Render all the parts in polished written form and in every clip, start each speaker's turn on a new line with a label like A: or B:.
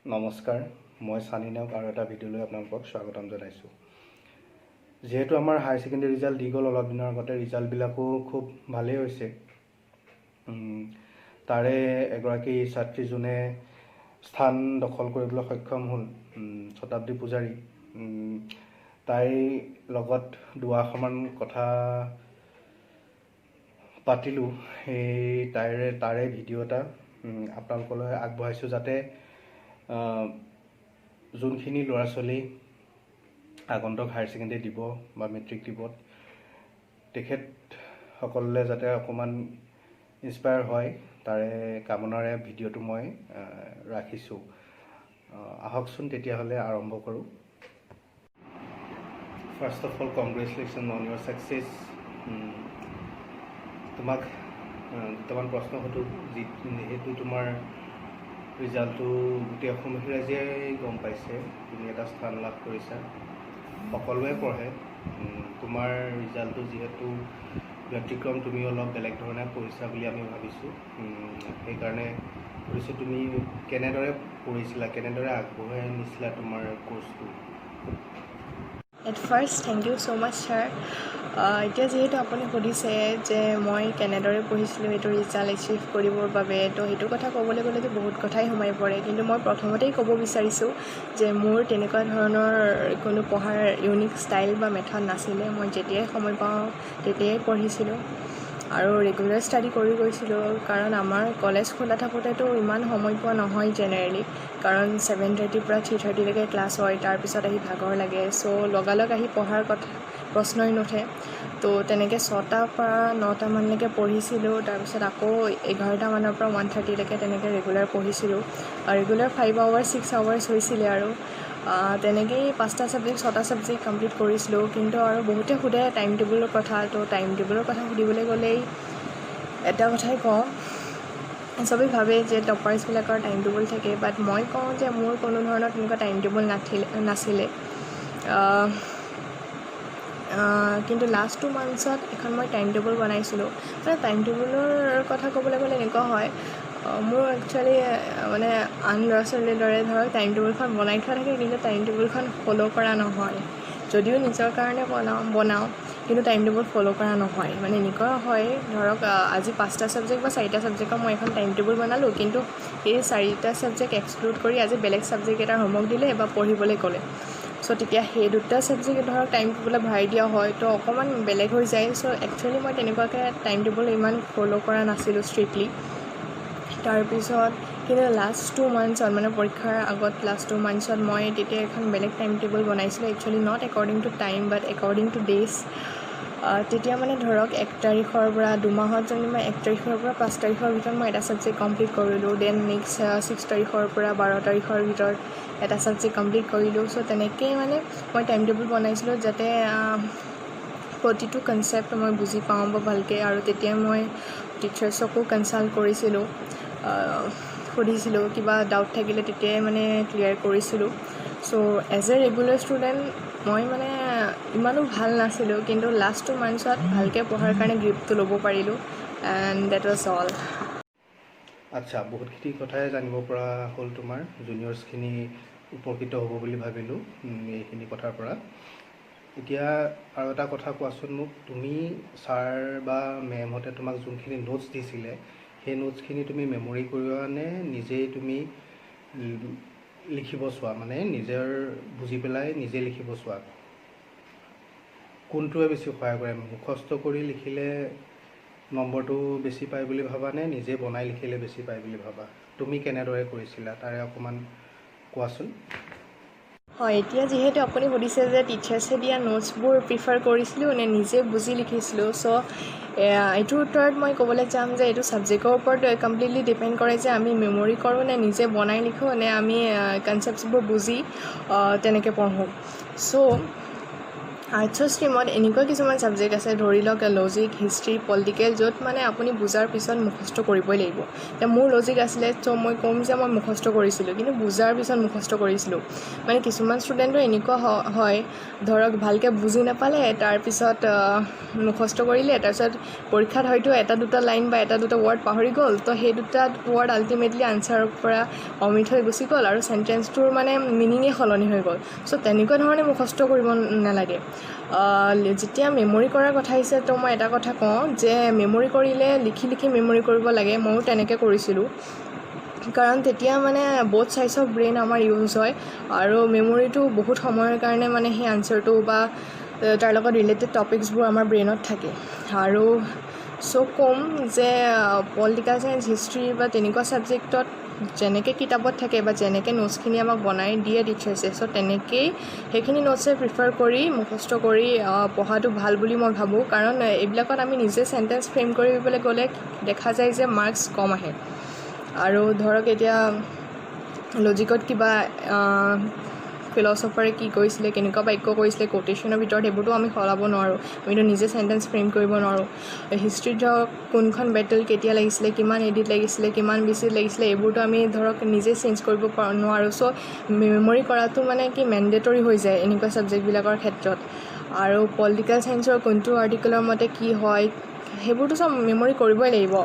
A: নমস্কাৰ, মই চানি নায়ক আৰু এটা ভিডিঅ'লৈ আপোনালোকক স্বাগতম জনাইছোঁ। যিহেতু আমাৰ হায়াৰ ছেকেণ্ডেৰী ৰিজাল্ট দি গ'ল অলপ দিনৰ আগতে, ৰিজাল্টবিলাকো খুব ভালেই হৈছে। তাৰে এগৰাকী ছাত্ৰী যোনে স্থান দখল কৰিবলৈ সক্ষম হ'ল, শতাব্দী পূজাৰী, তাইৰ লগত দুআষাৰমান কথা পাতিলোঁ। সেই তাৰে ভিডিঅ' এটা আপোনালোকলৈ আগবঢ়াইছোঁ, যাতে যোনখিনি ল'ৰা ছোৱালী আগন্তুক হায়াৰ ছেকেণ্ডেৰী দিব বা মেট্ৰিক দিব, তেখেতসকলে যাতে অকণমান ইনস্পায়াৰ হয়, তাৰে কামনাৰে ভিডিঅ'টো মই ৰাখিছোঁ। আহকচোন তেতিয়াহ'লে আৰম্ভ কৰোঁ। First of all, congratulations on your success. তোমাক দুটামান প্ৰশ্ন সোধোঁ, যিহেতু তোমাৰ ৰিজাল্টটো গোটেই অসমবাসী ৰাইজে গম পাইছে, তুমি এটা স্থান লাভ কৰিছা, সকলোৱে পঢ়ে। তোমাৰ ৰিজাল্টটো যিহেতু ব্যতিক্ৰম, তুমি অলপ বেলেগ ধৰণে পঢ়িছা বুলি আমি ভাবিছোঁ। সেইকাৰণে সুধিছোঁ, তুমি কেনেদৰে পঢ়িছিলা, কেনেদৰে আগবঢ়াই নিছিলা তোমাৰ কোৰ্চটো?
B: At first thank you so' much sir. এতিয়া যিহেতু আপুনি সুধিছে যে মই কেনেদৰে পঢ়িছিলোঁ এইটো ৰিজাল্ট এচিভ কৰিবৰ বাবে, তো সেইটো কথা ক'বলৈ গ'লেতো বহুত কথাই সোমাই পৰে। কিন্তু মই প্ৰথমতেই ক'ব বিচাৰিছোঁ যে মোৰ তেনেকুৱা ধৰণৰ কোনো পঢ়াৰ ইউনিক ষ্টাইল বা মেথড নাছিলে। মই যেতিয়াই সময় পাওঁ তেতিয়াই পঢ়িছিলোঁ আৰু ৰেগুলাৰ ষ্টাডি কৰি গৈছিলোঁ। কাৰণ আমাৰ কলেজ খোলা থাকোঁতেতো ইমান সময় পোৱা নহয় জেনেৰেলি, কাৰণ 7:30 পৰা 3:30লৈকে ক্লাছ হয়, তাৰপিছত আহি ভাগৰ লাগে। চ' লগালগ আহি পঢ়াৰ কথা প্ৰশ্নই নুঠে। তো তেনেকৈ 6টাৰ পৰা 9টামানলৈকে পঢ়িছিলোঁ, তাৰপিছত আকৌ 11টামানৰ পৰা 1:30লৈকে তেনেকৈ ৰেগুলাৰ পঢ়িছিলোঁ। ৰেগুলাৰ 5 আৱাৰ্ছ 6 আৱাৰ্ছ হৈছিলে আৰু তেনেকেই 5টা ছাবজেক্ট 6টা ছাবজেক্ট কমপ্লিট কৰিছিলোঁ। কিন্তু আৰু বহুতে সোধে টাইম টেবুলৰ কথা, তো টাইম টেবুলৰ কথা সুধিবলৈ গ'লেই এটা কথাই কওঁ, চবেই ভাবে যে টপাৰ্ছবিলাকৰ টাইম টেবুল থাকে, বাট মই কওঁ যে মোৰ কোনো ধৰণৰ তেনেকুৱা টাইম টেবুল নাছিলে। কিন্তু লাষ্ট 2 মান্থছত এখন মই টাইম টেবুল বনাইছিলোঁ। মানে টাইম টেবুলৰ কথা ক'বলৈ গ'লে এনেকুৱা হয়, মোৰ একচুৱেলি মানে আন ল'ৰা ছোৱালীৰ দৰে ধৰক টাইম টেবুলখন বনাই থোৱা থাকে, কিন্তু টাইম টেবুলখন ফ'ল' কৰা নহয়। যদিও নিজৰ কাৰণে বনাওঁ কিন্তু টাইম টেবুল ফ'ল' কৰা নহয়। মানে এনেকুৱা হয়, ধৰক আজি 5টা ছাবজেক্ট বা 4টা ছাবজেক্টৰ মই এখন টাইম টেবুল বনালোঁ, কিন্তু এই 4টা ছাবজেক্ট এক্সক্লুড কৰি আজি বেলেগ ছাবজেক্ট এটাৰ হোমৱৰ্ক দিলে বা পঢ়িবলৈ ক'লে। চ' তেতিয়া সেই 2টা ছাবজেক্ট ধৰক টাইম টেবুলত ভৰাই দিয়া হয়, তো অকণমান বেলেগ হৈ যায়। চ' একচুৱেলি মই তেনেকুৱাকৈ টাইম টেবুল ইমান ফ'ল' কৰা নাছিলোঁ ষ্ট্ৰিক্টলি। তাৰপিছত কিন্তু লাষ্ট 2 মান্থছত মানে পৰীক্ষাৰ আগত লাষ্ট 2 মান্থছত মই তেতিয়া এখন বেলেগ টাইম টেবুল বনাইছিলোঁ, actually not according to time but according to days. তেতিয়া মানে ধৰক 1 তাৰিখৰ পৰা 2 মাহত যদি মই 1 তাৰিখৰ পৰা 5 তাৰিখৰ ভিতৰত মই এটা ছাবজেক্ট কমপ্লিট কৰিলোঁ, দেন নেক্সট 6 তাৰিখৰ পৰা 12 তাৰিখৰ ভিতৰত এটা ছাবজেক্ট কমপ্লিট কৰিলোঁ। চ' তেনেকেই মানে মই টাইম টেবুল বনাইছিলোঁ, যাতে প্ৰতিটো কনচেপ্ট মই বুজি পাওঁ বা ভালকৈ। আৰু তেতিয়া মই টিচাৰ্ছকো কনচাল্ট কৰিছিলোঁ, সুধিছিলোঁ, কিবা ডাউট থাকিলে তেতিয়াই মানে ক্লিয়াৰ কৰিছিলোঁ। চ' এজ এ ৰেগুলাৰ ষ্টুডেণ্ট মই মানে ইমানো ভাল নাছিলোঁ, কিন্তু লাষ্ট 2 মান্থছত ভালকৈ পঢ়াৰ কাৰণে গ্ৰিপটো ল'ব পাৰিলোঁ, এণ্ড ডেট ৱাজ অল।
A: আচ্ছা, বহুতখিনি কথাই জানিব পৰা হ'ল তোমাৰ। জুনিয়ৰ্ছখিনি উপকৃত হ'ব বুলি ভাবিলোঁ এইখিনি কথাৰ পৰা। এতিয়া আৰু এটা কথা কোৱাচোন মোক, তুমি ছাৰ বা মেমহঁতে তোমাক যোনখিনি নোটছ দিছিলে, সেই নোটছখিনি তুমি মেমৰি কৰিবা নে নিজেই তুমি লিখিব চোৱা, মানে নিজৰ বুজি পেলাই নিজে লিখিব চোৱা? কোনটোৱে বেছি সহায় কৰে? মুখস্থ কৰি লিখিলে নম্বৰটো বেছি পায় বুলি ভাবা নে নিজে বনাই লিখিলে বেছি পায় বুলি ভাবা? তুমি কেনেদৰে কৰিছিলা তাৰে অকণমান কোৱাচোন।
B: হয়, এতিয়া যিহেতু আপুনি সুধিছে যে টিচাৰ্ছে দিয়া নোটছবোৰ প্ৰিফাৰ কৰিছিলোঁ নে নিজে বুজি লিখিছিলোঁ, চ' এইটোৰ উত্তৰত মই ক'বলৈ যাম যে এইটো ছাবজেক্টৰ ওপৰত কমপ্লিটলি ডিপেণ্ড কৰে যে আমি মেমৰি কৰোঁ নে নিজে বনাই লিখোঁ, নে আমি কনচেপ্টছবোৰ বুজি তেনেকৈ পঢ়োঁ। চ' আৰ্টছৰ ষ্ট্ৰীমত এনেকুৱা কিছুমান ছাবজেক্ট আছে, ধৰি লওক লজিক, হিষ্ট্ৰী, পলিটিকেল, য'ত মানে আপুনি বুজাৰ পিছত মুখস্থ কৰিবই লাগিব। এতিয়া মোৰ লজিক আছিলে, চ' মই ক'ম যে মই মুখস্থ কৰিছিলোঁ, কিন্তু বুজাৰ পিছত মুখস্থ কৰিছিলোঁ। মানে কিছুমান ষ্টুডেণ্টৰ এনেকুৱা হয়, ধৰক ভালকৈ বুজি নাপালে, তাৰপিছত মুখস্থ কৰিলে, তাৰপিছত পৰীক্ষাত হয়তো এটা দুটা লাইন বা এটা দুটা ৱৰ্ড পাহৰি গ'ল, তো সেই দুটা ৱৰ্ড আল্টিমেটলি আনচাৰৰ পৰা অমিট হৈ গুচি গ'ল আৰু চেণ্টেঞ্চটোৰ মানে মিনিঙে সলনি হৈ গ'ল। চ' তেনেকুৱা ধৰণে মুখস্থ কৰিব নালাগে। যেতিয়া মেমৰি কৰাৰ কথা আহিছে, তো মই এটা কথা কওঁ যে মেমৰি কৰিলে লিখি লিখি মেমৰি কৰিব লাগে। ময়ো তেনেকৈ কৰিছিলোঁ, কাৰণ তেতিয়া মানে বহুত চাইজ অফ ব্ৰেইন আমাৰ ইউজ হয় আৰু মেমৰিটো বহুত সময়ৰ কাৰণে মানে সেই আনচাৰটো বা তাৰ লগত ৰিলেটেড টপিকছবোৰ আমাৰ ব্ৰেইনত থাকে। আৰু চ' ক'ম যে পলিটিকেল চায়েন্স, হিষ্ট্ৰী বা তেনেকুৱা ছাবজেক্টত যেনেকৈ কিতাপত থাকে বা যেনেকৈ নোটছখিনি আমাক বনাই দিয়ে টিচাৰ্ছে, চ' তেনেকেই সেইখিনি নোটছে প্ৰিফাৰ কৰি মুখস্থ কৰি পঢ়াটো ভাল বুলি মই ভাবোঁ। কাৰণ এইবিলাকত আমি নিজে চেণ্টেঞ্চ ফ্ৰেম কৰিবলৈ গ'লে দেখা যায় যে মাৰ্কছ কম আহে। আৰু ধৰক এতিয়া লজিকত কিবা ফিলচফাৰে কি কৈছিলে, কেনেকুৱা বাক্য কৈছিলে, কোটেশ্যনৰ ভিতৰত সেইবোৰতো আমি সলাব নোৱাৰোঁ, আমিতো নিজে চেণ্টেঞ্চ ফ্ৰেম কৰিব নোৱাৰোঁ। হিষ্ট্ৰীত ধৰক কোনখন বেটেল কেতিয়া লাগিছিলে, কিমান এডিত লাগিছিলে, কিমান বিচিত লাগিছিলে, এইবোৰতো আমি ধৰক নিজে চেঞ্জ কৰিব নোৱাৰোঁ। চ' মেমৰি কৰাটো মানে কি মেণ্ডেটৰী হৈ যায় এনেকুৱা ছাবজেক্টবিলাকৰ ক্ষেত্ৰত। আৰু পলিটিকেল চায়েন্সৰ কোনটো আৰ্টিকেলৰ মতে কি হয়, সেইবোৰতো চব মেমৰি কৰিবই লাগিব।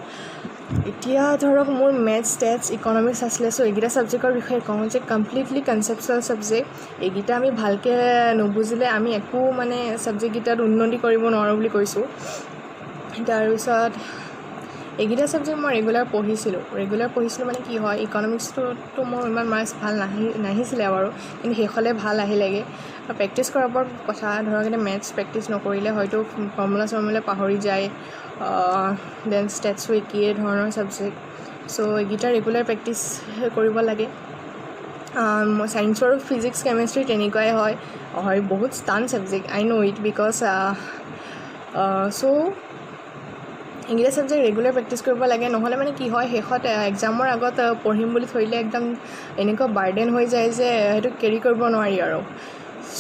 B: এতিয়া ধৰক মোৰ মেথছ, ষ্টেটছ, ইকনমিক্স আছিলে, চ' এইকেইটা ছাবজেক্টৰ বিষয়ে কওঁ যে কমপ্লিটলি কনচেপচুৱেল ছাবজেক্ট। এইকেইটা আমি ভালকৈ নুবুজিলে আমি একো মানে ছাবজেক্টকেইটাত উন্নতি কৰিব নোৱাৰোঁ বুলি কৈছোঁ। তাৰপিছত এইকেইটা ছাবজেক্ট মই ৰেগুলাৰ পঢ়িছিলোঁ মানে কি হয়, ইকনমিক্সটোতো মোৰ ইমান মাৰ্কছ ভাল নাহিছিলে বাৰু, কিন্তু শেষলৈ ভাল আহিলেগৈ। প্ৰেক্টিছ কৰাৰ ওপৰত কথা, ধৰক এতিয়া মেথছ প্ৰেক্টিছ নকৰিলে হয়তো ফৰ্মুলা পাহৰি যায়। দেন ষ্টেটছো একেই ধৰণৰ ছাবজেক্ট, চ' এইকেইটা ৰেগুলাৰ প্ৰেক্টিছ কৰিব লাগে। ছায়েন্সৰো ফিজিক্স, কেমেষ্ট্ৰি তেনেকুৱাই হয়, বহুত টান subject, I know' it, because so' এইকেইটা ছাবজেক্ট ৰেগুলাৰ প্ৰেক্টিছ কৰিব লাগে। নহ'লে মানে কি হয়, শেষত এক্সামৰ আগত পঢ়িম বুলি থৈ দিলে একদম এনেকুৱা বাৰ্ডেন হৈ যায় যে সেইটো কেৰি কৰিব নোৱাৰি আৰু।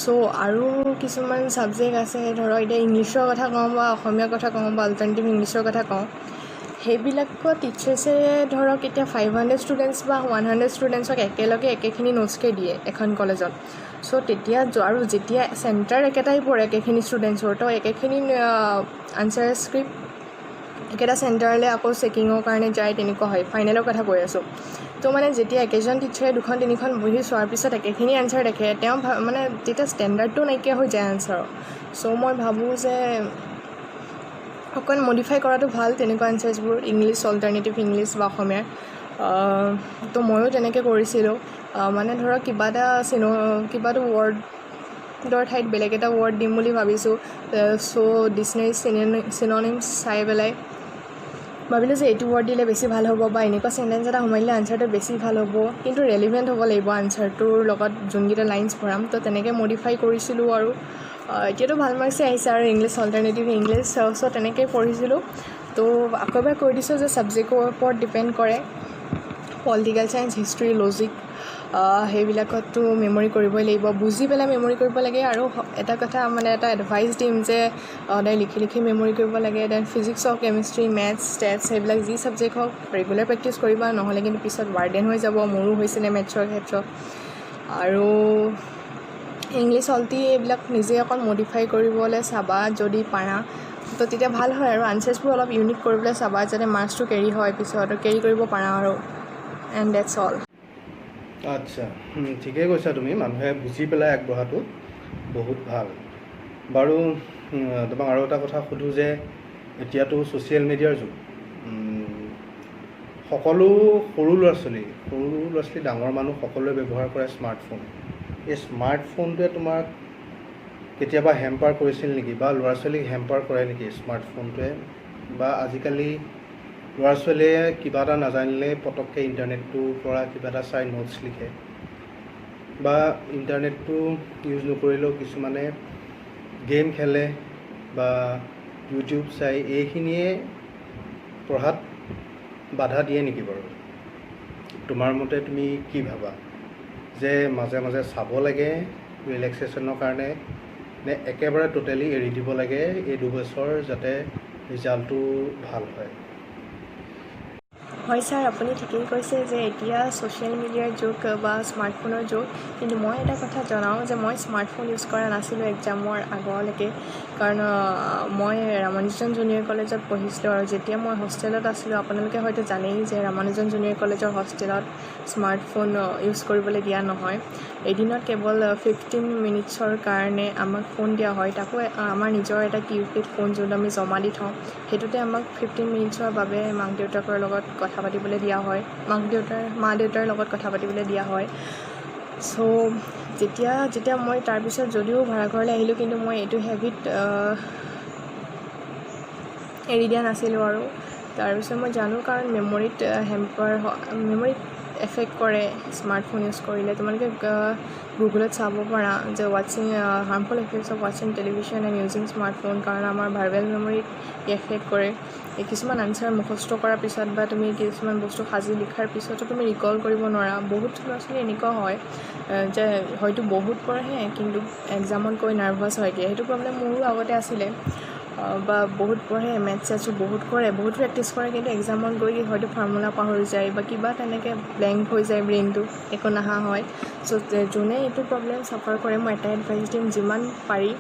B: চ' আৰু কিছুমান ছাবজেক্ট আছে, ধৰক এতিয়া ইংলিছৰ কথা কওঁ বা অসমীয়াৰ কথা কওঁ বা অল্টাৰনেটিভ ইংলিছৰ কথা কওঁ, সেইবিলাকত টিচাৰ্ছে ধৰক এতিয়া 500 ষ্টুডেণ্টছ বা 100 ষ্টুডেণ্টছক একেলগে একেখিনি নোটছকে দিয়ে এখন কলেজত। চ' তেতিয়া আৰু যেতিয়া চেণ্টাৰ একেটাই পৰে একেখিনি ষ্টুডেণ্টছৰ, তো একেখিনি আনচাৰ স্ক্ৰিপ্ট একেটা চেণ্টাৰলৈ আকৌ চেকিঙৰ কাৰণে যায়, তেনেকুৱা হয়। ফাইনেলৰ কথা কৈ আছোঁ। তো মানে যেতিয়া একেজন টিচাৰে 2-3খন বহি চোৱাৰ পিছত একেখিনি আনচাৰ দেখে, তেওঁ মানে তেতিয়া ষ্টেণ্ডাৰ্ডটো নাইকিয়া হৈ যায় আনচাৰৰ। চ' মই ভাবোঁ যে অকণ মডিফাই কৰাটো ভাল তেনেকুৱা আনচাৰ্ছবোৰ, ইংলিছ, অল্টাৰনেটিভ ইংলিছ বা অসমীয়াৰ। তো ময়ো তেনেকৈ কৰিছিলোঁ। মানে ধৰক কিবাটো ৱৰ্ডৰ ঠাইত বেলেগ এটা ৱৰ্ড দিম বুলি ভাবিছোঁ। চ' ডিক্সনেৰী চিননিমছ চাই পেলাই ভাবিলোঁ যে এইটো ৱৰ্ড দিলে বেছি ভাল হ'ব বা এনেকুৱা চেণ্টেঞ্চ এটা সোমাই দিলে আনচাৰটো বেছি ভাল হ'ব, কিন্তু ৰেলিভেণ্ট হ'ব লাগিব আনচাৰটোৰ লগত যোনকেইটা লাইনছ ভৰাম। তো তেনেকৈ মডিফাই কৰিছিলোঁ আৰু এতিয়াতো ভাল মাৰ্কছেই আহিছে আৰু ইংলিছ, অল্টাৰনেটিভ ইংলিছ, চ' তেনেকৈ পঢ়িছিলোঁ। তো আকৌ এবাৰ কৈ দিছোঁ যে ছাবজেক্টৰ ওপৰত ডিপেণ্ড কৰে। পলিটিকেল চায়েন্স, হিষ্ট্ৰী, লজিক সেইবিলাকততো মেমৰি কৰিবই লাগিব, বুজি পেলাই মেমৰি কৰিব লাগে। আৰু এটা কথা মানে এটা এডভাইচ দিম যে সদায় লিখি লিখি মেমৰি কৰিব লাগে। দেন ফিজিক্স হওক, কেমেষ্ট্ৰি, মেথছ, ষ্টেটছ, সেইবিলাক যি ছাবজেক্ট হওক ৰেগুলাৰ প্ৰেক্টিছ কৰিবা, নহ'লে কিন্তু পিছত বাৰ্ডেন হৈ যাব। মোৰো হৈছিলে মেথছৰ ক্ষেত্ৰত। আৰু ইংলিছ, এইবিলাক নিজে অকণ মডিফাই কৰিবলৈ চাবা যদি পাৰা, তো তেতিয়া ভাল হয়। আৰু আনচাৰ্ছবোৰ অলপ ইউনিক কৰিবলৈ চাবা, যাতে মাৰ্কছটো কেৰি হয়, পিছত কেৰি কৰিব পাৰা আৰু। And that's all.
A: আচ্ছা, ঠিকেই কৈছা তুমি, মানুহে বুজি পেলাই আগবঢ়াটো বহুত ভাল। বাৰু তোমাক আৰু এটা কথা সোধোঁ যে এতিয়াতো ছ'চিয়েল মিডিয়াৰ যুগ, সকলো সৰু ল'ৰা ছোৱালী ডাঙৰ মানুহ সকলোৱে ব্যৱহাৰ কৰে স্মাৰ্টফোন। এই স্মাৰ্টফোনটোৱে তোমাক কেতিয়াবা হেম্পাৰ কৰিছিল নেকি, বা ল'ৰা ছোৱালীক হেম্পাৰ কৰে নেকি স্মাৰ্টফোনটোৱে? বা আজিকালি ল'ৰা ছোৱালীয়ে কিবা এটা নাজানিলে পটককৈ ইণ্টাৰনেটটোৰ পৰা কিবা এটা চাই নোটছ লিখে, বা ইণ্টাৰনেটটো ইউজ নকৰিলেও কিছুমানে গেম খেলে বা ইউটিউব চাই, এইখিনিয়ে পঢ়াত বাধা দিয়ে নেকি বাৰু? তোমাৰ মতে তুমি কি ভাবা, যে মাজে মাজে চাব লাগে ৰিলেক্সেশ্যনৰ কাৰণে, নে একেবাৰে টোটেলি এৰি দিব লাগে এই 2 বছৰ যাতে ৰিজাল্টটো ভাল হয়?
B: হয় ছাৰ, আপুনি ঠিকেই কৈছে যে এতিয়া ছ'চিয়েল মিডিয়াৰ যুগ বা স্মাৰ্টফোনৰ যুগ। কিন্তু মই এটা কথা জনাওঁ যে মই স্মাৰ্টফোন ইউজ কৰা নাছিলোঁ এক্সামৰ আগলৈকে, কাৰণ মই ৰামানুজন জুনিয়ৰ কলেজত পঢ়িছিলোঁ। আৰু যেতিয়া মই হোষ্টেলত আছিলোঁ, আপোনালোকে হয়তো জানেই যে ৰামানুজন জুনিয়ৰ কলেজৰ হোষ্টেলত স্মাৰ্টফোন ইউজ কৰিবলৈ দিয়া নহয়। এদিনত কেৱল 15 মিনিটছৰ কাৰণে আমাক ফোন দিয়া হয়, তাকো আমাৰ নিজৰ এটা কিউপেড ফোন যোনটো আমি জমা দি থওঁ। সেইটোতে আমাক 15 মিনিটছৰ বাবে মাক দেউতাকৰ লগত কথা পাতিবলৈ দিয়া হয়, মা দেউতাৰ লগত কথা পাতিবলৈ দিয়া হয়। চ' যেতিয়া মই তাৰপিছত যদিও ভাড়াঘৰলৈ আহিলোঁ, কিন্তু মই এইটো হেবিট এৰি দিয়া নাছিলোঁ। আৰু তাৰপিছত মই জানো, কাৰণ মেমৰিত এফেক্ট কৰে স্মাৰ্টফোন ইউজ কৰিলে। তোমালোকে গুগলত চাব পাৰা যে হাৰ্মফুল এফেক্টছ অফ ৱাচিং টেলিভিশ্যন এণ্ড ইউজিং স্মাৰ্টফোন, কাৰণ আমাৰ ভাৰ্বেল মেমৰিত এফেক্ট কৰে। কিছুমান আনচাৰ মুখস্থ কৰাৰ পিছত বা তুমি কিছুমান বস্তু সাজি লিখাৰ পিছতো তুমি ৰিকল কৰিব নোৱাৰা। বহুত ল'ৰা ছোৱালী এনেকুৱা হয় যে হয়তো বহুত পঢ়ে কিন্তু এক্সামত গৈ নাৰ্ভাছ হয় দিয়ে। সেইটো প্ৰব্লেম মোৰো আগতে আছিলে। বা বহুত পঢ়ে, মেথছ বহুত কৰে, বহুত প্ৰেক্টিছ কৰে, কিন্তু এক্সামত গৈ হয়তো ফৰ্মুলা পাহৰি যায় বা কিবা তেনেকৈ ব্লেংক হৈ যায় ব্ৰেইনটো, একো নহা হয়। চ' যোনে এইটো প্ৰব্লেম চাফাৰ কৰে, মই এটাই এডভাইচ দিম, যিমান পাৰি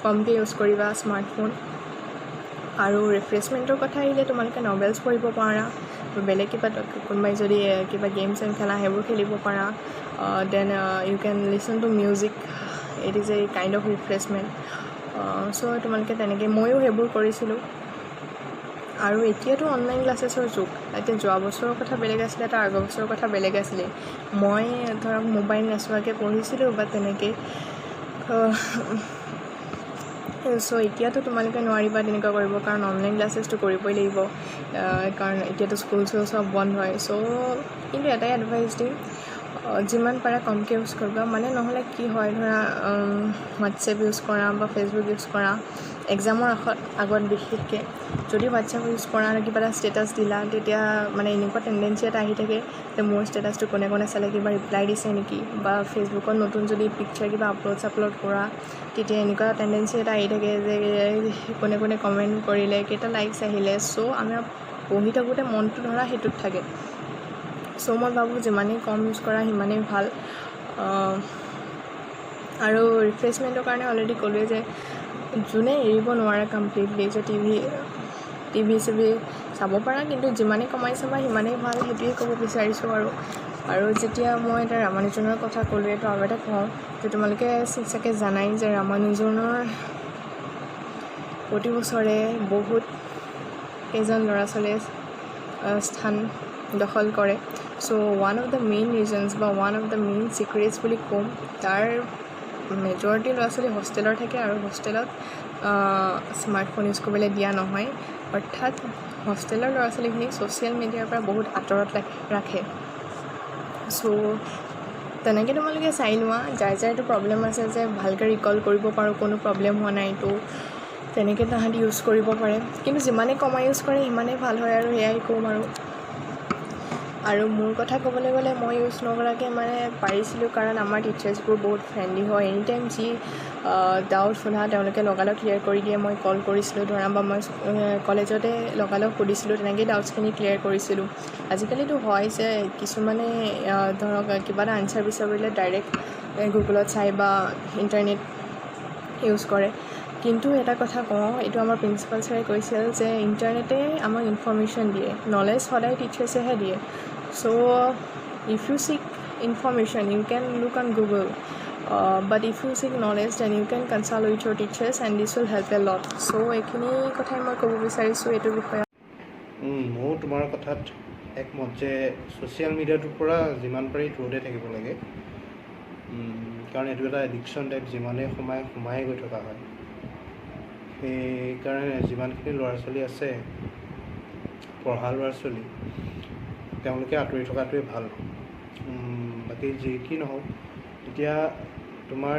B: কমকৈ ইউজ কৰিবা স্মাৰ্টফোন। আৰু ৰিফ্ৰেছমেণ্টৰ কথা আহিলে তোমালোকে নভেলছ পঢ়িব পাৰা, বেলেগ কোনোবাই যদি কিবা গেম চেম খেলা সেইবোৰ খেলিব পাৰা। Then you can listen to music, it is a kind of refreshment. So' তোমালোকে তেনেকৈ, ময়ো সেইবোৰ কৰিছিলোঁ। আৰু এতিয়াতো অনলাইন ক্লাছেছৰ যুগ। এতিয়া যোৱা বছৰৰ কথা বেলেগ আছিলে, তাৰ আগৰ বছৰৰ কথা বেলেগ আছিলে। মই ধৰক মোবাইল নোচোৱাকৈ পঢ়িছিলোঁ বা তেনেকৈ। চ' এতিয়াতো তোমালোকে নোৱাৰিবা তেনেকুৱা কৰিব, কাৰণ অনলাইন ক্লাছেছটো কৰিবই লাগিব, কাৰণ এতিয়াতো স্কুল চব বন্ধ হয়। চ' কিন্তু এটাই এডভাইচ দিম, যিমান পাৰা কমকৈ ইউজ কৰিবা। মানে নহ'লে কি হয়, ধৰা হোৱাটছএপ ইউজ কৰা বা ফেচবুক ইউজ কৰা এক্সামৰ আগত বিশেষকৈ, যদি হোৱাটছএপ ইউজ কৰা আৰু কিবা এটা ষ্টেটাছ দিলা, তেতিয়া মানে এনেকুৱা টেণ্ডেঞ্চি এটা আহি থাকে যে মোৰ ষ্টেটাছটো কোনে চালে, কিবা ৰিপ্লাই দিছে নেকি, বা ফেচবুকত নতুন যদি পিকচাৰ কিবা আপলোড কৰা, তেতিয়া এনেকুৱা টেণ্ডেঞ্চি এটা আহি থাকে যে কোনে কমেণ্ট কৰিলে, কেইটা লাইকছ আহিলে। চ' আমি পঢ়ি থাকোঁতে মনটো ধৰা সেইটোত থাকে। চ' মই ভাবোঁ যিমানেই কম ইউজ কৰা সিমানেই ভাল। আৰু ৰিফ্ৰেছমেণ্টৰ কাৰণে অলৰেডি ক'লোৱে যে যোনে এৰিব নোৱাৰে কমপ্লিটলি, যে টিভি চিভি চাব পাৰা, কিন্তু যিমানেই কমাই চাবা সিমানেই ভাল, সেইটোৱে ক'ব বিচাৰিছোঁ। আৰু যেতিয়া মই এতিয়া ৰামানুজনৰ কথা ক'লোৱে, তো আৰু এটা কওঁ যে তোমালোকে চাগে জানাই যে ৰামানুজনৰ প্ৰতি বছৰে বহুত কেইজন ল'ৰা ছোৱালীয়ে স্থান দখল কৰে। So' one of the main reasons বা one of the main secrets বুলি ক'ম, তাৰ মেজৰিটি ল'ৰা ছোৱালী হোষ্টেলৰ থাকে, আৰু হোষ্টেলত স্মাৰ্টফোন ইউজ কৰিবলৈ দিয়া নহয়। অৰ্থাৎ হোষ্টেলৰ ল'ৰা ছোৱালীখিনিক ছ'চিয়েল মিডিয়াৰ পৰা বহুত আঁতৰত ৰাখে। চ' তেনেকৈ তোমালোকে চাই লোৱা, যাৰ এইটো প্ৰব্লেম আছে যে ভালকৈ ৰিকল কৰিব পাৰোঁ, কোনো প্ৰব্লেম হোৱা নাই, তো তেনেকৈ তাহাঁতি ইউজ কৰিব পাৰে। কিন্তু যিমানেই কমাই ইউজ কৰে সিমানেই ভাল হয়, আৰু এয়াই ক'ম। আৰু মোৰ কথা ক'বলৈ গ'লে, মই ইউজ নকৰাকৈ মানে পাৰিছিলোঁ, কাৰণ আমাৰ টিচাৰ্ছবোৰ বহুত ফ্ৰেণ্ডলি হয়। এনি টাইম যি ডাউট সোধা তেওঁলোকে লগালগ ক্লিয়াৰ কৰি দিয়ে। মই কল কৰিছিলোঁ ধৰা, বা মই কলেজতে লগালগ সুধিছিলোঁ, তেনেকেই ডাউটছখিনি ক্লিয়াৰ কৰিছিলোঁ। আজিকালিতো হয় যে কিছুমানে ধৰক কিবা এটা আনচাৰ বিচাৰিলে ডাইৰেক্ট গুগলত চাই বা ইণ্টাৰনেট ইউজ কৰে। কিন্তু এটা কথা কওঁ, এইটো আমাৰ প্ৰিন্সিপাল ছাৰে কৈছিল যে ইণ্টাৰনেটে আমাক ইনফৰ্মেশ্যন দিয়ে, নলেজ সদায় টিচাৰ্ছেহে দিয়ে। So' if you seek information you can look on Google, but if you seek knowledge then you can consult with your teachers and this will help a lot. So' এইখিনি কথাই মই ক'ব বিচাৰিছোঁ এইটো বিষয়ে।
A: ময়ো তোমাৰ কথাত একমত যে ছ'চিয়েল মিডিয়াটোৰ পৰা যিমান পাৰি দূৰতে থাকিব লাগে, কাৰণ এইটো এটা এডিকশ্যন টাইপ, যিমানেই সোমাই গৈ থকা হয়। সেইকাৰণে যিমানখিনি ল'ৰা ছোৱালী আছে, পঢ়া ল'ৰা ছোৱালী, তেওঁলোকে আঁতৰি থকাটোৱে ভাল। বাকী যি কি নহওক, এতিয়া তোমাৰ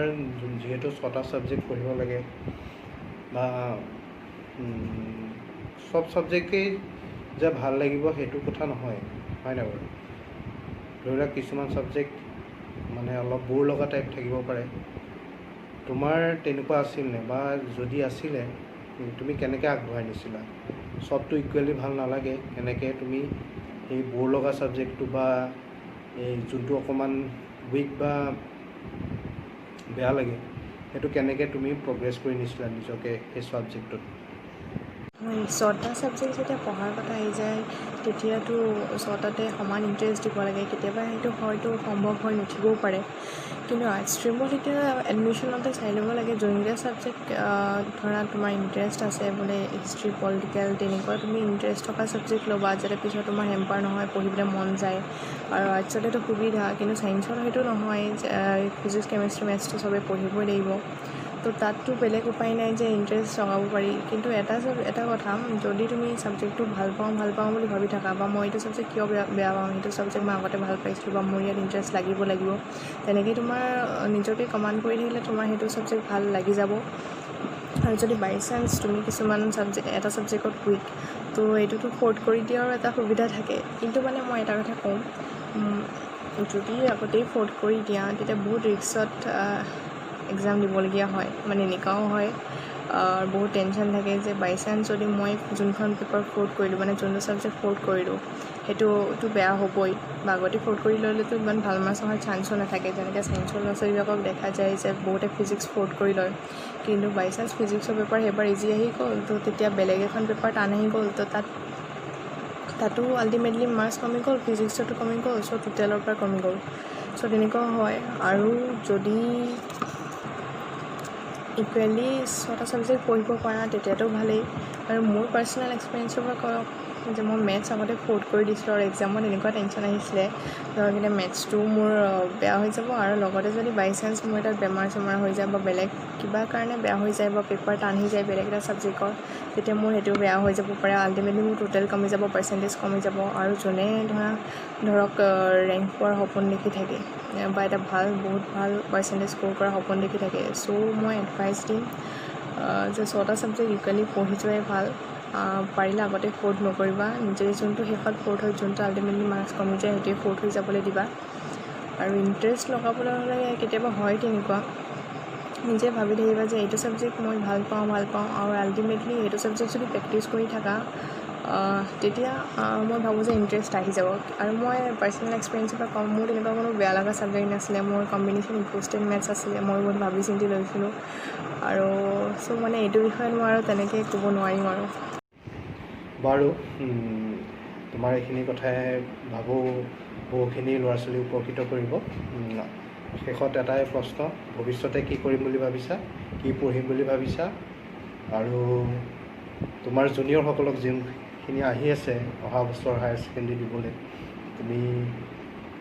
A: যিহেতু 6টা ছাবজেক্ট পঢ়িব লাগে, বা চব ছাবজেক্টেই যে ভাল লাগিব সেইটো কথা নহয়, হয় নাই বাৰু? ধৰি লওক কিছুমান ছাবজেক্ট মানে অলপ বোৰ লগা টাইপ থাকিব পাৰে, তোমাৰ তেনেকুৱা আছিল নে, বা যদি আছিলে তুমি কেনেকৈ আগবঢ়াই নিছিলা? চবটো ইকুৱেলি ভাল নালাগে, এনেকৈ তুমি এই ব'ৰ লগা ছাবজেক্টটো বা এই যোনটো অকণমান উইক বা বেয়া লাগে সেইটো কেনেকৈ তুমি প্ৰগ্ৰেছ কৰি নিছিলা নিজকে সেই ছাবজেক্টটোত?
B: ছটা ছাবজেক্ট যেতিয়া পঢ়াৰ কথা আহি যায় তেতিয়াতো ছটাতে সমান ইণ্টাৰেষ্ট দিব লাগে। কেতিয়াবা সেইটো হয়তো সম্ভৱ হৈ নুঠিবও পাৰে, কিন্তু আৰ্টছ ষ্ট্ৰীমত এতিয়া এডমিশ্যনতে চাই ল'ব লাগে যোনকেইটা ছাবজেক্ট ধৰা তোমাৰ ইণ্টাৰেষ্ট আছে, বোলে হিষ্ট্ৰী, পলিটিকেল, তেনেকুৱা তুমি ইণ্টাৰেষ্ট থকা ছাবজেক্ট ল'বা, যাতে পিছত তোমাৰ হেম্পাৰ নহয়, পঢ়িবলৈ মন যায়। আৰু আৰ্টছতেতো সুবিধা, কিন্তু ছায়েন্সত সেইটো নহয়, ফিজিক্স, কেমেষ্ট্ৰি, মেথছটো চবেই পঢ়িবই লাগিব। তো তাততো বেলেগ উপায় নাই যে ইণ্টাৰেষ্ট লগাব পাৰি। কিন্তু এটা কথা, যদি তুমি ছাবজেক্টটো ভাল পাওঁ বুলি ভাবি থাকা, বা মই এইটো ছাবজেক্ট কিয় বেয়া পাওঁ, সেইটো ছাবজেক্ট মই আগতে ভাল পাইছিলোঁ, বা মোৰ ইয়াত ইণ্টাৰেষ্ট লাগিব, তেনেকৈ তোমাৰ নিজকে কমাণ্ড কৰি থাকিলে তোমাৰ সেইটো ছাবজেক্ট ভাল লাগি যাব। আৰু যদি বাই চান্স তুমি কিছুমান এটা ছাবজেক্টত উইক, তো এইটোতো ফ'ৰ্ট কৰি দিয়াৰো এটা সুবিধা থাকে। কিন্তু মানে মই এটা কথা কওঁ, যদি আগতেই ফ'ৰ্ট কৰি দিয়া তেতিয়া বহুত ৰিস্কত এক্সাম দিবলগীয়া হয়, মানে এনেকুৱাও হয় বহুত টেনশ্যন থাকে যে বাই চান্স যদি মই যোনখন পেপাৰ ফ'ৰ্ট কৰিলোঁ, মানে যোনটো ছাবজেক্ট ফ'ৰ্ট কৰিলোঁ সেইটোতো বেয়া হ'বই, বা আগতে ফ'ৰ্ট কৰি ল'লেতো ইমান ভাল মাৰ্কছ অহাৰ চান্সো নাথাকে। যেনেকৈ ছায়েন্সৰ ল'ৰা ছোৱালীবিলাকক দেখা যায় যে বহুতে ফিজিক্স ফ'ৰ্ট কৰি লয়, কিন্তু বাই চান্স ফিজিক্সৰ পেপাৰ সেইবাৰ ইজি আহি গ'ল, তো তেতিয়া বেলেগ এখন পেপাৰ টান আহি গ'ল, তো তাতো আল্টিমেটলি মাৰ্কছ কমি গ'ল, ফিজিক্সতো কমি গ'ল, চ' টোটেলৰ পৰা কমি গ'ল। চ' তেনেকুৱাও হয়। আৰু যদি ইকুৱেলি ছটা ছাবজেক্ট পঢ়িব পাৰা তেতিয়াতো ভালেই। আৰু মোৰ পাৰ্চনেল এক্সপিৰিয়েঞ্চৰ পৰা কওক যে মই মেথছ আগতে ফ'ৰ্ট কৰি দিছিলোঁ, আৰু এক্সামত এনেকুৱা টেনশ্যন আহিছিলে ধৰক এতিয়া মেথছটো মোৰ বেয়া হৈ যাব, আৰু লগতে যদি বাই চান্স মোৰ এটা বেমাৰ চেমাৰ হৈ যায়, বা বেলেগ কিবা কাৰণে বেয়া হৈ যায়, বা পেপাৰ টান হৈ যায় বেলেগ এটা ছাবজেক্টৰ, তেতিয়া মোৰ সেইটো বেয়া হৈ যাব পাৰে। আল্টিমেটলি মোৰ টোটেল কমি যাব, পাৰ্চেণ্টেজ কমি যাব। আৰু যোনে ধৰক ৰেংক পোৱাৰ সপোন দেখি থাকে, বা এটা বহুত ভাল পাৰ্চেণ্টেজ স্ক'ৰ কৰাৰ সপোন দেখি থাকে, চ' মই এডভাইচ দিম যে ছটা ছাবজেক্ট ইকুৱেলি পঢ়ি যোৱাই ভাল। পাৰিলে আগতে ফ'ৰ্ট নকৰিবা, নিজে যোনটো শেষত ফ'ৰ্ট হয়, যোনটো আল্টিমেটলি মাৰ্কছ কমি যায় সেইটোৱে ফ'ৰ্ট হৈ যাবলৈ দিবা। আৰু ইণ্টাৰেষ্ট লগাবলৈ হ'লে কেতিয়াবা হয় তেনেকুৱা, নিজে ভাবি থাকিবা যে এইটো ছাবজেক্ট মই ভাল পাওঁ, আৰু আল্টিমেটলি সেইটো ছাবজেক্ট যদি প্ৰেক্টিছ কৰি থাকা তেতিয়া মই ভাবোঁ যে ইণ্টাৰেষ্ট আহি যাব। আৰু মই পাৰ্চনেল এক্সপিৰিয়েঞ্চৰ পৰা কওঁ, মোৰ তেনেকুৱা কোনো বেয়া লগা ছাবজেক্ট নাছিলে। মোৰ কম্বিনেশ্যন ইনফাৰেষ্ট মেথছ আছিলে, মই বহুত ভাবি চিন্তি লৈছিলোঁ। আৰু চ' মানে এইটো বিষয়ে মই আৰু তেনেকৈ ক'ব নোৱাৰিম আৰু।
A: বাৰু, তোমাৰ এইখিনি কথাই ভাবোঁ বহুখিনি ল'ৰা ছোৱালী উপকৃত কৰিব। শেষত এটাই প্ৰশ্ন, ভৱিষ্যতে কি কৰিম বুলি ভাবিছা, কি পঢ়িম বুলি ভাবিছা, আৰু তোমাৰ জুনিয়ৰসকলক যোনখিনি আহি আছে অহা বছৰ হায়াৰ ছেকেণ্ডেৰী দিবলৈ, তুমি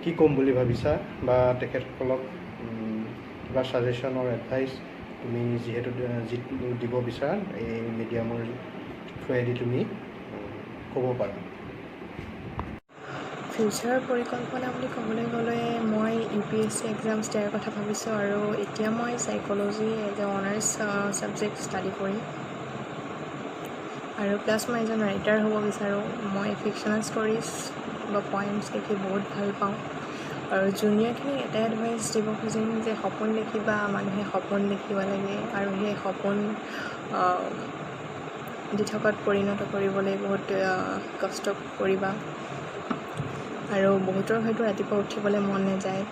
A: কি ক'ম বুলি ভাবিছা, বা তেখেতসকলক কিবা ছাজেশ্যনৰ এডভাইচ তুমি যিহেতু দিব বিচাৰা এই মিডিয়ামৰ থ্ৰুৱেদি তুমি ক'ব পাৰা?
B: ফিউচাৰ পৰিকল্পনা বুলি ক'বলৈ গ'লে মই UPSC এক্সামছ দিয়াৰ কথা ভাবিছোঁ, আৰু এতিয়া মই psychology as a honours subject study কৰিম। আৰু প্লাছ মই এজন ৰাইটাৰ হ'ব বিচাৰোঁ। মই ফিকশ্যনেল ষ্টৰিজ বা পয়েমছ লিখি বহুত ভাল পাওঁ। আৰু জুনিয়ৰখিনিক এটা এডভাইচ দিব খুজিম যে সপোন দেখিবা, মানুহে সপোন দেখিব লাগে, আৰু সেই সপোন দিঠকত পৰিণত কৰিবলৈ বহুত কষ্ট কৰিবা। আৰু বহুতৰ হয়তো ৰাতিপুৱা উঠিবলৈ মন নাযায়,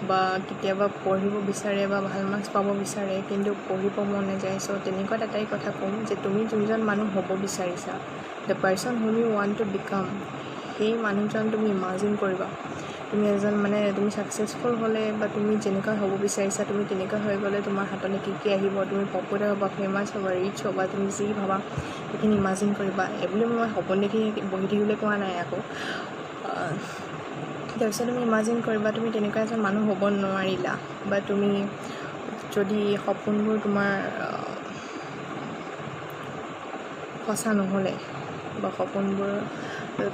B: বা কেতিয়াবা পঢ়িব বিচাৰে বা ভাল মাৰ্কছ পাব বিচাৰে, কিন্তু পঢ়িব মন নাযায়। চ' তেনেকুৱাত এটাই কথা ক'ম যে তুমি যোনজন মানুহ হ'ব বিচাৰিছা, the person whom you want to become, সেই মানুহজন তুমি ইমাজিন কৰিবা। তুমি তুমি ছাকচেছফুল হ'লে, বা তুমি যেনেকুৱা হ'ব বিচাৰিছা তুমি তেনেকুৱা হৈ গ'লে তোমাৰ হাতলৈ কি কি আহিব, তুমি পপুলাৰ হ'বা, ফেমাছ হ'বা, ৰিচ হ'বা, তুমি যি ভাবা সেইখিনি ইমাজিন কৰিবা। এইবুলি মই সপোন দেখি বহি থাকিবলৈ কোৱা নাই আকৌ। তাৰপিছত তুমি ইমাজিন কৰিবা তুমি তেনেকুৱা এজন মানুহ হ'ব নোৱাৰিলা, বা তুমি যদি সপোনবোৰ তোমাৰ সঁচা নহ'লে, বা সপোনবোৰ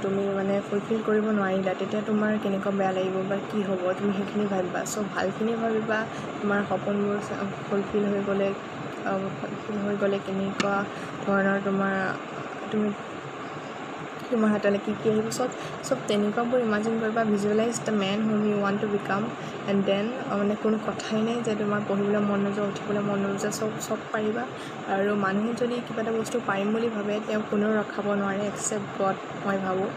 B: তুমি ফুলফিল কৰিব নোৱাৰিলা, তেতিয়া তোমাৰ কেনেকুৱা বেয়া লাগিব বা কি হ'ব, তুমি সেইখিনি ভাবিবা। চ' ভালখিনি ভাবিবা, তোমাৰ সপোনবোৰ ফুলফিল হৈ গ'লে কেনেকুৱা ধৰণৰ তুমি তোমাৰ হাতলৈ কি কি আহিব চব তেনেকুৱাবোৰ ইমাজিন কৰিবা, visualise the man whom you want to become and then মানে কোনো কথাই নাই যে তোমাৰ পঢ়িবলৈ মন নোযোৱা, উঠিবলৈ মন নোযোৱা, চব পাৰিবা। আৰু মানুহে যদি কিবা এটা বস্তু পাৰিম বুলি ভাবে তেওঁ কোনেও ৰখাব নোৱাৰে এক্সেপ্ট গড, মই ভাবোঁ।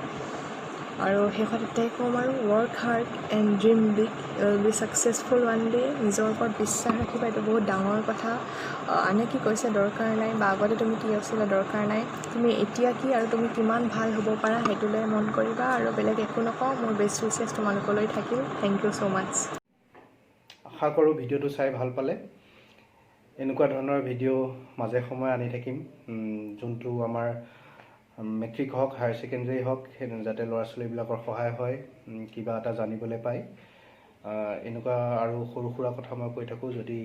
B: আৰু শেষত এটাই ক'ম আৰু work hard and dream big, will be successful one day. নিজৰ ওপৰত বিশ্বাস ৰাখিবা, এইটো বহুত ডাঙৰ কথা। আনে কি কৈছে দৰকাৰ নাই, বা আগতে তুমি কি আছিলে দৰকাৰ নাই, তুমি এতিয়া কি আৰু তুমি কিমান ভাল হ'ব পাৰা সেইটোলৈ মন কৰিবা। আৰু বেলেগ একো নকওঁ, মোৰ বেষ্ট উইচেছ তোমালোকলৈ থাকিল। থেংক ইউ ছ' মাছ।
A: আশা কৰোঁ ভিডিঅ'টো চাই ভাল পালে। এনেকুৱা ধৰণৰ ভিডিঅ' মাজে সময়ে আনি থাকিম, যোনটো আমাৰ মেট্ৰিক হওক, হায়াৰ ছেকেণ্ডেৰী হওক, যাতে ল'ৰা ছোৱালীবিলাকৰ সহায় হয়, কিবা এটা জানিবলৈ পায়। এনেকুৱা আৰু সৰু সুৰা কথা মই কৈ থাকোঁ, যদি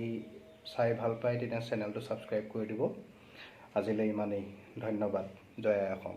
A: চাই ভাল পায় তেতিয়া চেনেলটো ছাবস্ক্ৰাইব কৰি দিব। আজিলৈ ইমানেই, ধন্যবাদ। জয় আই অসম।